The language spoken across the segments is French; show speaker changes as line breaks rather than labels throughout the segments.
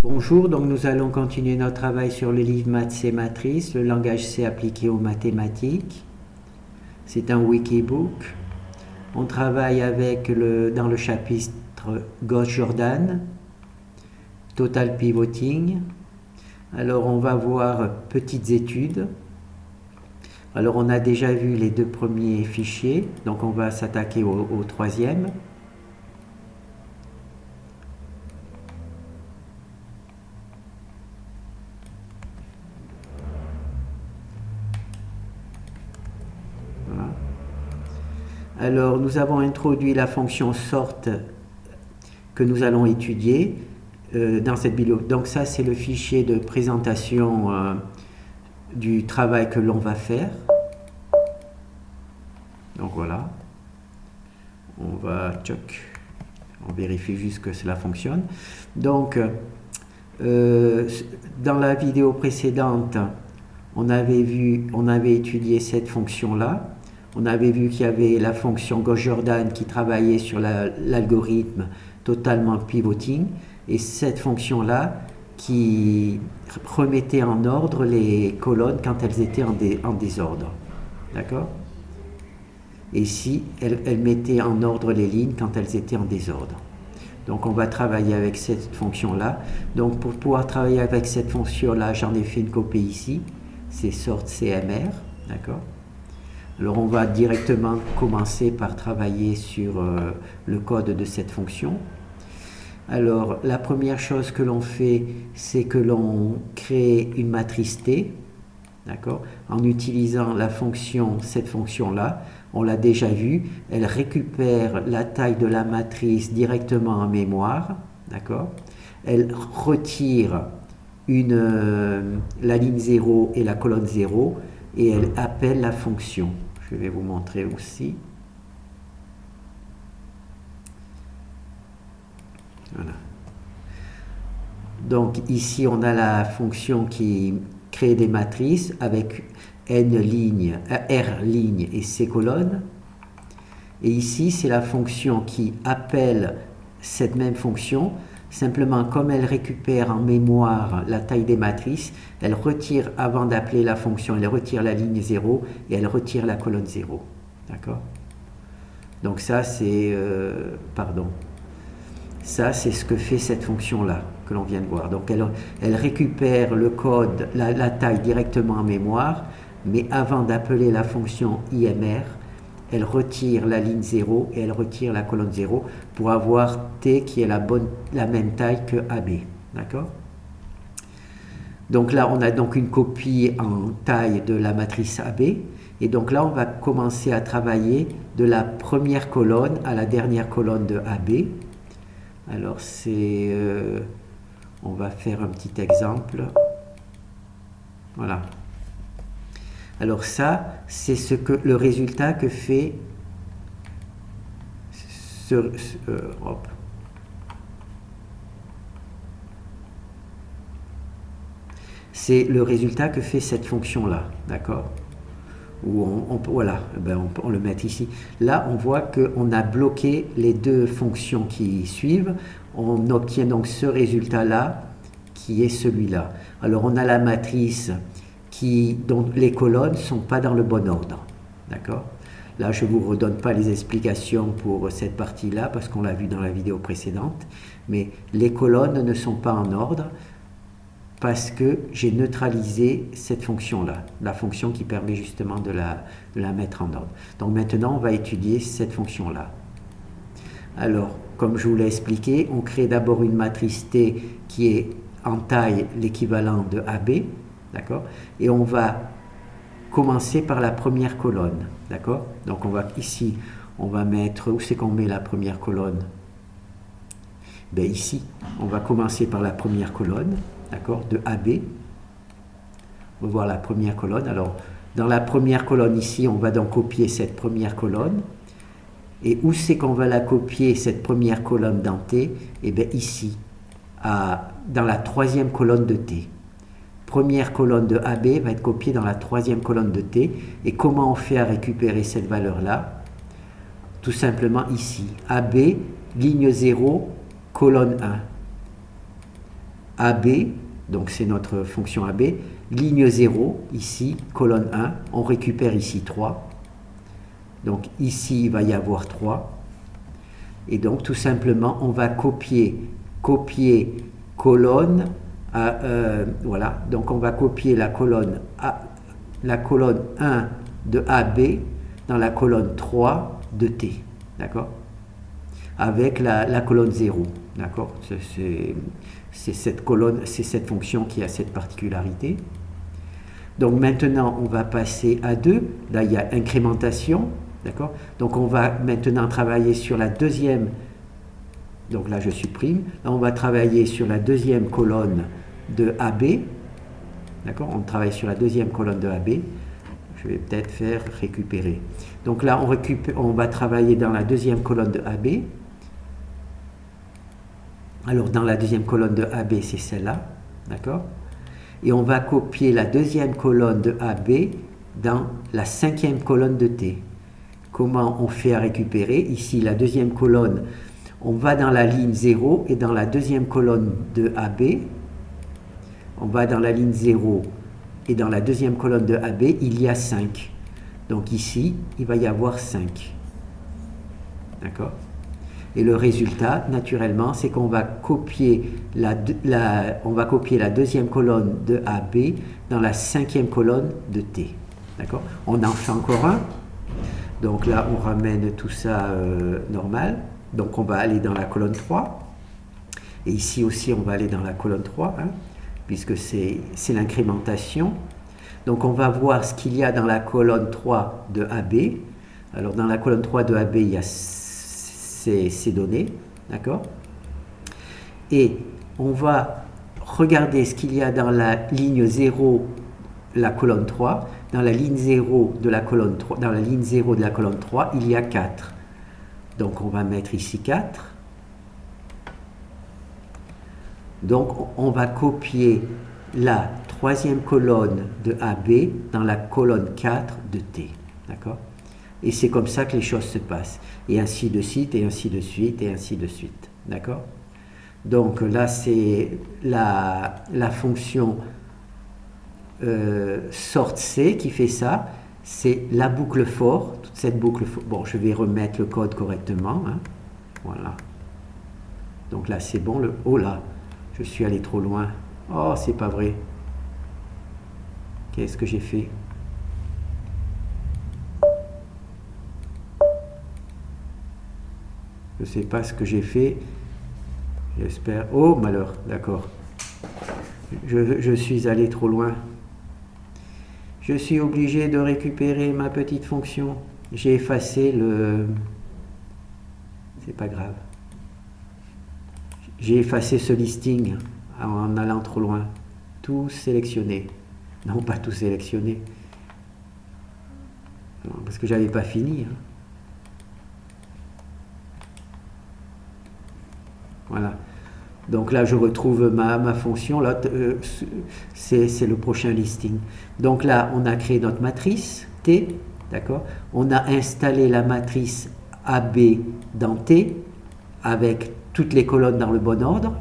Bonjour, donc nous allons continuer notre travail sur le livre Maths C Matrices, le langage C appliqué aux mathématiques. C'est un wikibook. On travaille avec dans le chapitre Gauss-Jordan, Total Pivoting. Alors on va voir petites études. Alors on a déjà vu les deux premiers fichiers, donc on va s'attaquer au troisième. Alors, nous avons introduit la fonction sort que nous allons étudier dans cette bibliothèque. Donc ça, c'est le fichier de présentation du travail que l'on va faire. Donc voilà. On vérifie juste que cela fonctionne. Donc, dans la vidéo précédente, on avait étudié cette fonction-là. On avait vu qu'il y avait la fonction Gauss-Jordan qui travaillait sur l'algorithme totalement pivoting et cette fonction-là qui remettait en ordre les colonnes quand elles étaient en désordre. D'accord? Et ici, elle mettait en ordre les lignes quand elles étaient en désordre. Donc on va travailler avec cette fonction-là. Donc pour pouvoir travailler avec cette fonction-là, j'en ai fait une copie ici. C'est sort CMR. D'accord? Alors on va directement commencer par travailler sur le code de cette fonction. Alors la première chose que l'on fait, c'est que l'on crée une matrice T, d'accord, en utilisant cette fonction-là. On l'a déjà vu, elle récupère la taille de la matrice directement en mémoire, d'accord. Elle retire la ligne 0 et la colonne 0 et elle appelle la fonction. Je vais vous montrer aussi. Voilà. Donc ici, on a la fonction qui crée des matrices avec n lignes, r lignes et c colonnes. Et ici, c'est la fonction qui appelle cette même fonction. Simplement, comme elle récupère en mémoire la taille des matrices, elle retire, avant d'appeler la fonction, elle retire la ligne 0 et elle retire la colonne 0. D'accord? Donc ça, c'est ça, c'est ce que fait cette fonction-là, que l'on vient de voir. Donc elle récupère le code, la taille directement en mémoire, mais avant d'appeler la fonction IMR, elle retire la ligne 0 et elle retire la colonne 0 pour avoir T qui est la même taille que AB. D'accord? Donc là, on a donc une copie en taille de la matrice AB. Et donc là, on va commencer à travailler de la première colonne à la dernière colonne de AB. Alors, on va faire un petit exemple. Voilà. Alors ça, c'est le résultat que fait c'est le résultat que fait cette fonction-là, d'accord? Voilà, on le met ici. Là, on voit qu'on a bloqué les deux fonctions qui suivent. On obtient donc ce résultat-là, qui est celui-là. Alors, on a la matrice dont les colonnes ne sont pas dans le bon ordre. D'accord? Là, je ne vous redonne pas les explications pour cette partie-là, parce qu'on l'a vu dans la vidéo précédente. Mais les colonnes ne sont pas en ordre, parce que j'ai neutralisé cette fonction-là, la fonction qui permet justement de la mettre en ordre. Donc maintenant, on va étudier cette fonction-là. Alors, comme je vous l'ai expliqué, on crée d'abord une matrice T qui est en taille l'équivalent de AB, d'accord? Et on va commencer par la première colonne, d'accord? Donc ici, on va mettre, où c'est qu'on met la première colonne? Ben ici, on va commencer par la première colonne, d'accord, de AB. On va voir la première colonne. Alors, dans la première colonne ici, on va donc copier cette première colonne. Et où c'est qu'on va la copier, cette première colonne dans T? Eh bien ici, dans la troisième colonne de T. Première colonne de AB va être copiée dans la troisième colonne de T. Et comment on fait à récupérer cette valeur-là? Tout simplement ici, AB, ligne 0, colonne 1. AB, donc c'est notre fonction AB, ligne 0, ici, colonne 1, on récupère ici 3. Donc ici, il va y avoir 3. Et donc tout simplement, on va copier colonne, voilà, donc on va copier la colonne 1 de AB dans la colonne 3 de T, d'accord, avec la colonne 0, d'accord, c'est cette colonne, c'est cette fonction qui a cette particularité. Donc maintenant, on va passer à 2, là il y a incrémentation, d'accord, donc on va maintenant travailler sur la deuxième, donc là je supprime, là on va travailler sur la deuxième colonne de AB, d'accord, on travaille sur la deuxième colonne de AB, je vais peut-être faire récupérer. Donc là on va travailler dans la deuxième colonne de AB. Alors dans la deuxième colonne de AB, c'est celle-là, d'accord, et on va copier la deuxième colonne de AB dans la cinquième colonne de T. Comment on fait à récupérer? Ici, la deuxième colonne, on va dans la ligne 0 et dans la deuxième colonne de AB, on va dans la ligne 0 et dans la deuxième colonne de AB, il y a 5. Donc ici, il va y avoir 5. D'accord? Et le résultat, naturellement, c'est qu'on va copier on va copier la deuxième colonne de AB dans la cinquième colonne de T. D'accord? On en fait encore un. Donc là, on ramène tout ça normal. Donc on va aller dans la colonne 3. Et ici aussi, on va aller dans la colonne 3, hein, puisque c'est l'incrémentation. Donc on va voir ce qu'il y a dans la colonne 3 de AB. Alors dans la colonne 3 de AB, il y a ces données, d'accord? Et on va regarder ce qu'il y a dans la ligne 0, la colonne 3. Dans la ligne 0 de la colonne 3, dans la ligne 0 de la colonne 3, il y a 4. Donc on va mettre ici 4. Donc on va copier la troisième colonne de AB dans la colonne 4 de T, d'accord? Et c'est comme ça que les choses se passent. Et ainsi de suite, et ainsi de suite, et ainsi de suite. D'accord? Donc là, c'est la fonction sort C qui fait ça. C'est la boucle for, toute cette boucle for. Bon, je vais remettre le code correctement. Hein. Voilà. Donc là, c'est bon. Oh là, je suis allé trop loin. Oh, c'est pas vrai. Qu'est-ce que j'ai fait? Je ne sais pas ce que j'ai fait. J'espère. Oh, malheur, d'accord. Je suis allé trop loin. Je suis obligé de récupérer ma petite fonction. J'ai effacé le... C'est pas grave. J'ai effacé ce listing en allant trop loin. Tout sélectionné. Non, pas tout sélectionné. Non, parce que j'avais pas fini. Hein. Voilà. Donc là, je retrouve ma fonction. Là, c'est le prochain listing. Donc là, on a créé notre matrice T. D'accord. On a installé la matrice AB dans T avec toutes les colonnes dans le bon ordre.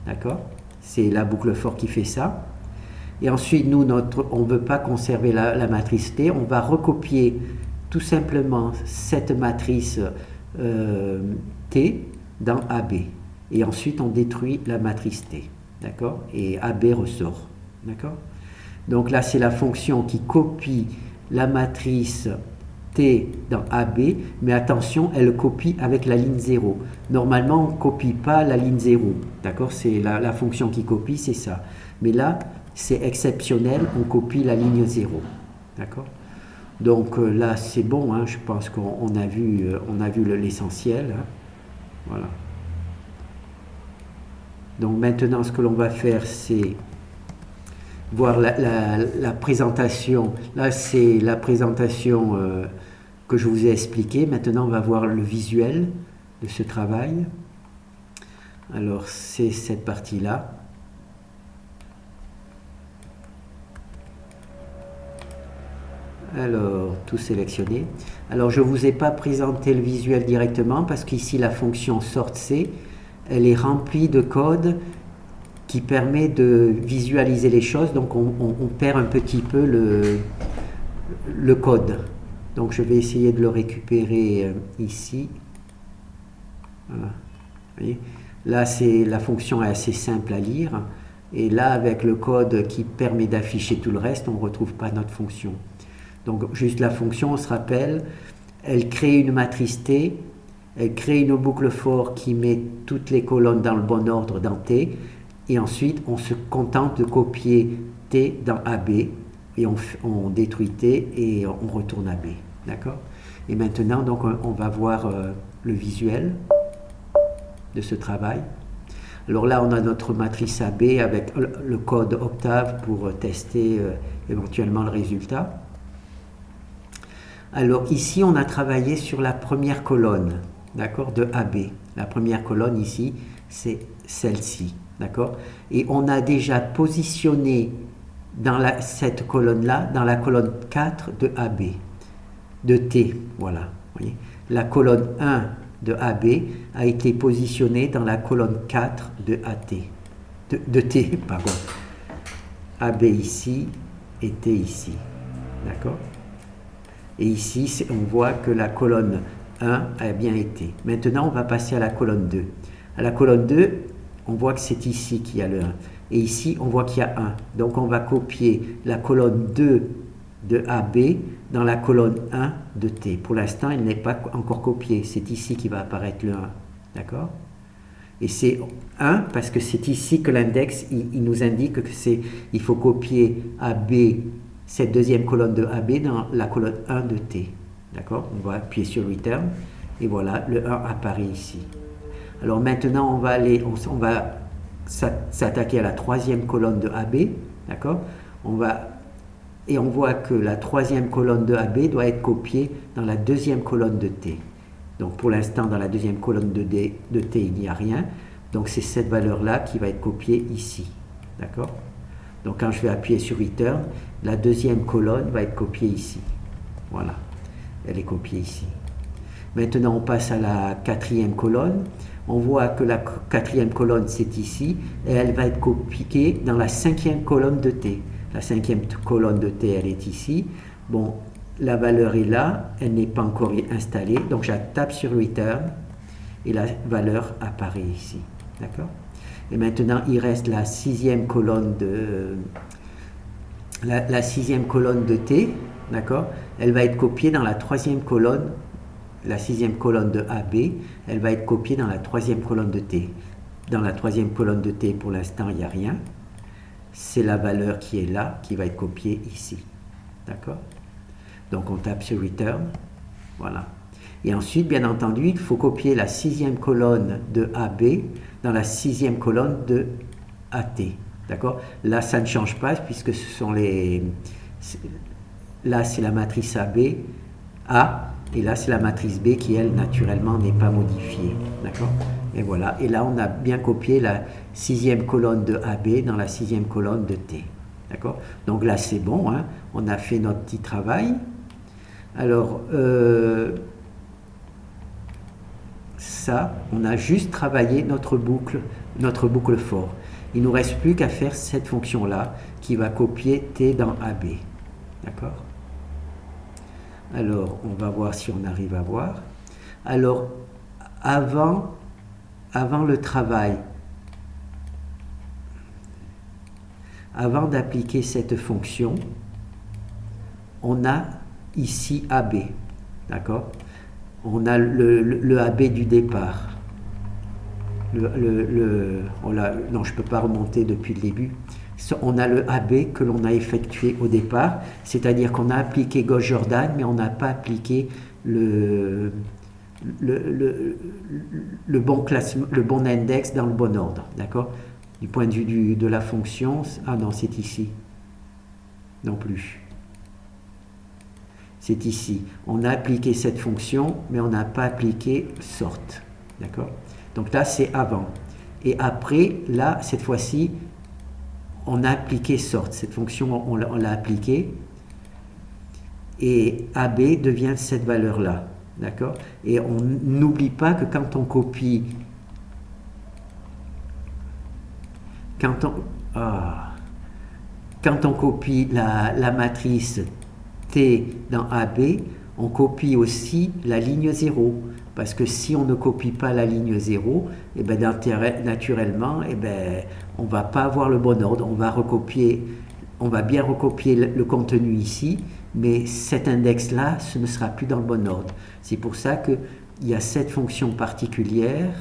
D'accord. C'est la boucle for qui fait ça. Et ensuite, nous, on ne veut pas conserver la matrice T. On va recopier tout simplement cette matrice T dans AB. Et ensuite, on détruit la matrice T. D'accord? Et AB ressort. D'accord? Donc là, c'est la fonction qui copie la matrice T dans AB, mais attention, elle copie avec la ligne 0. Normalement, on ne copie pas la ligne 0. D'accord? C'est la fonction qui copie, c'est ça. Mais là, c'est exceptionnel, on copie la ligne 0. D'accord? Donc là, c'est bon, hein, je pense qu'on a vu l'essentiel. Hein. Voilà. Donc maintenant, ce que l'on va faire, c'est voir la présentation. Là, c'est la présentation que je vous ai expliquée. Maintenant, on va voir le visuel de ce travail. Alors, c'est cette partie-là. Alors, tout sélectionné. Alors, je ne vous ai pas présenté le visuel directement parce qu'ici, la fonction sortC, elle est remplie de code qui permet de visualiser les choses. Donc on perd un petit peu le code. Donc je vais essayer de le récupérer ici. Voilà. Vous voyez, là, la fonction est assez simple à lire. Et là, avec le code qui permet d'afficher tout le reste, on ne retrouve pas notre fonction. Donc juste la fonction, on se rappelle, elle crée une matrice T, elle crée une boucle for qui met toutes les colonnes dans le bon ordre dans T, et ensuite on se contente de copier T dans AB, et on détruit T et on retourne AB. D'accord? Et maintenant, donc, on va voir le visuel de ce travail. Alors là, on a notre matrice AB avec le code Octave pour tester éventuellement le résultat. Alors ici, on a travaillé sur la première colonne, d'accord, de AB. La première colonne ici, c'est celle-ci, d'accord. Et on a déjà positionné dans cette colonne-là, dans la colonne 4 de AB, de T, voilà. Vous voyez. La colonne 1 de AB a été positionnée dans la colonne 4 de AT, de T, pardon. AB ici et T ici, d'accord. Et ici, on voit que la colonne 1 a bien été. Maintenant, on va passer à la colonne 2. À la colonne 2, on voit que c'est ici qu'il y a le 1. Et ici, on voit qu'il y a 1. Donc, on va copier la colonne 2 de AB dans la colonne 1 de T. Pour l'instant, il n'est pas encore copié. C'est ici qui va apparaître le 1. D'accord? Et c'est 1 parce que c'est ici que l'index, il nous indique que il faut copier AB, cette deuxième colonne de AB dans la colonne 1 de T. D'accord? On va appuyer sur Return. Et voilà, le 1 apparaît ici. Alors maintenant, on va s'attaquer à la troisième colonne de AB. D'accord? Et on voit que la troisième colonne de AB doit être copiée dans la deuxième colonne de T. Donc pour l'instant, dans la deuxième colonne de T, il n'y a rien. Donc c'est cette valeur-là qui va être copiée ici. D'accord? Donc quand je vais appuyer sur Return, la deuxième colonne va être copiée ici. Voilà, elle est copiée ici. Maintenant, on passe à la quatrième colonne. On voit que la quatrième colonne, c'est ici. Et elle va être copiée dans la cinquième colonne de T. La cinquième colonne de T, elle est ici. Bon, la valeur est là, elle n'est pas encore installée. Donc, je tape sur Return et la valeur apparaît ici. D'accord? Et maintenant, il reste la sixième colonne de T. D'accord? Elle va être copiée dans la troisième colonne. La sixième colonne de AB, elle va être copiée dans la troisième colonne de T. Dans la troisième colonne de T, pour l'instant, il n'y a rien. C'est la valeur qui est là, qui va être copiée ici. D'accord? Donc, on tape sur Return. Voilà. Et ensuite, bien entendu, il faut copier la sixième colonne de AB dans la sixième colonne de AT. D'accord? Là, ça ne change pas puisque ce sont là, c'est la matrice AB, A. Et là, c'est la matrice B qui, elle, naturellement, n'est pas modifiée. D'accord? Et voilà. Et là, on a bien copié la sixième colonne de AB dans la sixième colonne de T. D'accord? Donc là, c'est bon. Hein? On a fait notre petit travail. Alors, ça, on a juste travaillé notre boucle for. Il ne nous reste plus qu'à faire cette fonction-là qui va copier T dans AB. D'accord? Alors, on va voir si on arrive à voir. Alors, avant le travail, avant d'appliquer cette fonction, on a ici AB. D'accord? On a le AB du départ. Non, je ne peux pas remonter depuis le début. On a le AB que l'on a effectué au départ, c'est-à-dire qu'on a appliqué Gauss-Jordan, mais on n'a pas appliqué le bon index dans le bon ordre, d'accord? Du point de vue de la fonction, ah non, c'est ici, non plus. C'est ici. On a appliqué cette fonction, mais on n'a pas appliqué sort, d'accord? Donc là, c'est avant. Et après, là, cette fois-ci, on a appliqué sort. Cette fonction, on l'a appliquée. Et AB devient cette valeur-là. D'accord? Et on n'oublie pas que quand on copie quand on, ah, quand on copie la matrice T dans AB, on copie aussi la ligne 0. Parce que si on ne copie pas la ligne 0, eh ben, naturellement, eh ben, on ne va pas avoir le bon ordre. On va bien recopier le contenu ici, mais cet index-là, ce ne sera plus dans le bon ordre. C'est pour ça qu'il y a cette fonction particulière,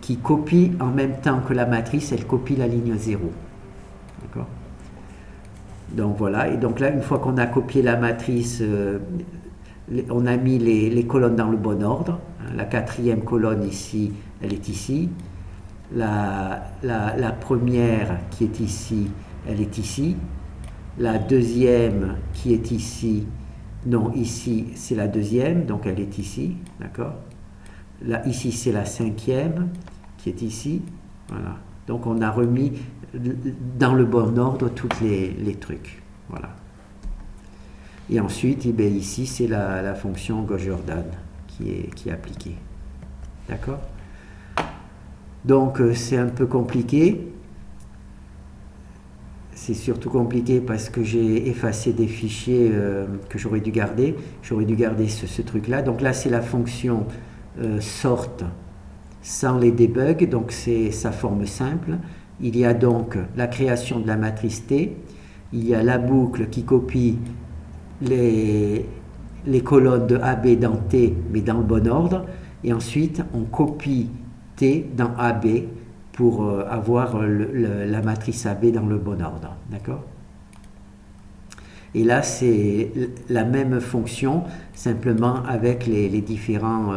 qui copie en même temps que la matrice, elle copie la ligne 0. D'accord ? Donc voilà, et donc là, une fois qu'on a copié la matrice, on a mis les colonnes dans le bon ordre. La quatrième colonne ici, elle est ici. La première qui est ici, elle est ici. La deuxième qui est ici, non, ici c'est la deuxième, donc elle est ici, d'accord. Là, ici c'est la cinquième qui est ici, voilà. Donc on a remis dans le bon ordre tous les trucs, voilà. Et ensuite, eh bien, ici c'est la fonction Gauss-Jordan qui est appliquée, d'accord. Donc c'est un peu compliqué. C'est surtout compliqué parce que j'ai effacé des fichiers que j'aurais dû garder. J'aurais dû garder ce truc-là. Donc là, c'est la fonction sort sans les debugs. Donc c'est sa forme simple. Il y a donc la création de la matrice T. Il y a la boucle qui copie les colonnes de AB dans T, mais dans le bon ordre. Et ensuite, on copie T dans AB pour avoir la matrice AB dans le bon ordre, d'accord. Et là, c'est la même fonction, simplement avec les différents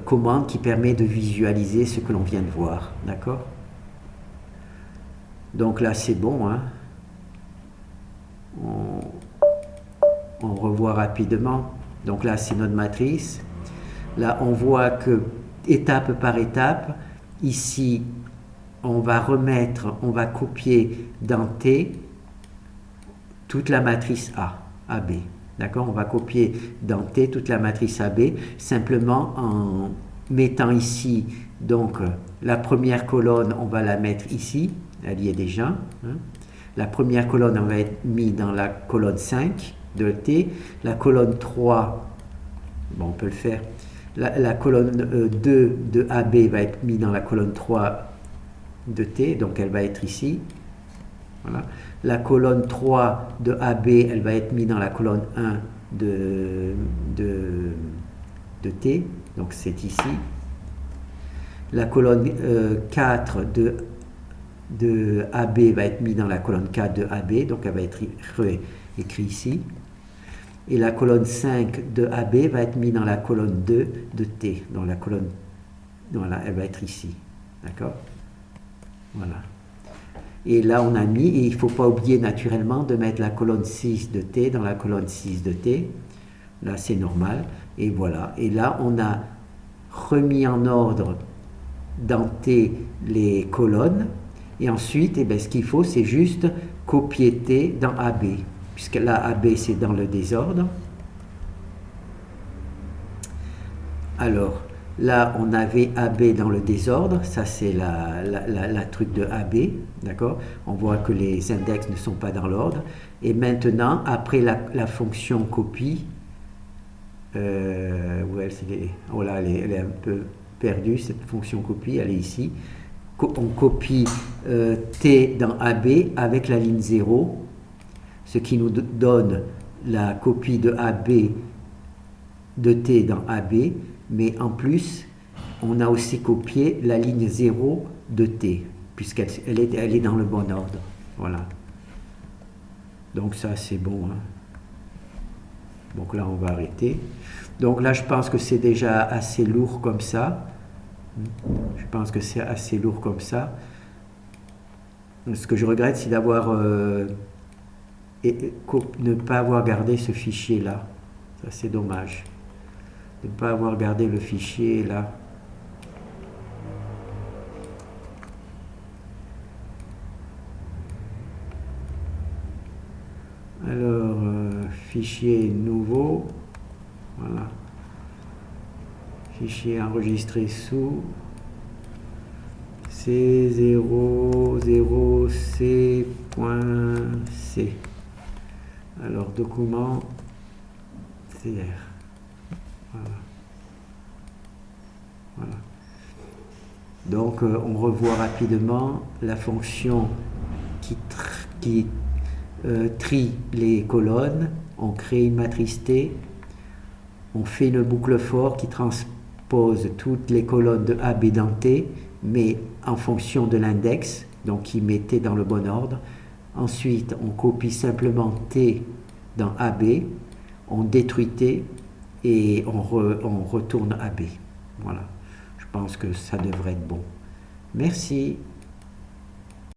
commandes qui permettent de visualiser ce que l'on vient de voir, d'accord. Donc là, c'est bon, hein. On revoit rapidement. Donc là, c'est notre matrice. Là, on voit que étape par étape, ici, on va copier dans T toute la matrice AB. D'accord? On va copier dans T toute la matrice AB, simplement en mettant ici, donc, la première colonne, on va la mettre ici, elle y est déjà. Hein. La première colonne, on va être mis dans la colonne 5 de T. La colonne 3, bon, on peut le faire. La colonne 2 de AB va être mise dans la colonne 3 de T, donc elle va être ici. Voilà. La colonne 3 de AB, elle va être mise dans la colonne 1 de T, donc c'est ici. La colonne 4 de AB va être mise dans la colonne 4 de AB, donc elle va être écrite ici. Et la colonne 5 de AB va être mise dans la colonne 2 de T. Donc la colonne, voilà, elle va être ici. D'accord? Voilà. Et là, on a mis, et il ne faut pas oublier naturellement de mettre la colonne 6 de T dans la colonne 6 de T. Là, c'est normal. Et voilà. Et là, on a remis en ordre dans T les colonnes. Et ensuite, eh bien, ce qu'il faut, c'est juste copier T dans AB. Puisque là, AB, c'est dans le désordre. Alors, là, on avait AB dans le désordre. Ça, c'est la truc de AB. D'accord? On voit que les index ne sont pas dans l'ordre. Et maintenant, après la fonction copie, oh là, elle est un peu perdue, cette fonction copie, elle est ici. On copie T dans AB avec la ligne 0. Ce qui nous donne la copie de AB de T dans AB, mais en plus, on a aussi copié la ligne 0 de T, puisqu'elle est dans le bon ordre. Voilà. Donc ça, c'est bon. Hein. Donc là, on va arrêter. Donc là, je pense que c'est déjà assez lourd comme ça. Je pense que c'est assez lourd comme ça. Ce que je regrette, c'est d'avoir... ne pas avoir gardé ce fichier là, ça c'est dommage, de ne pas avoir gardé le fichier là. Alors fichier nouveau, voilà, fichier enregistré sous, C00C.C. Alors, document CR. Voilà. Voilà. Donc, on revoit rapidement la fonction qui trie les colonnes. On crée une matrice T. On fait une boucle for qui transpose toutes les colonnes de AB dans T, mais en fonction de l'index, donc qui met T dans le bon ordre. Ensuite, on copie simplement T dans AB, on détruit T et on retourne AB. Voilà, je pense que ça devrait être bon. Merci.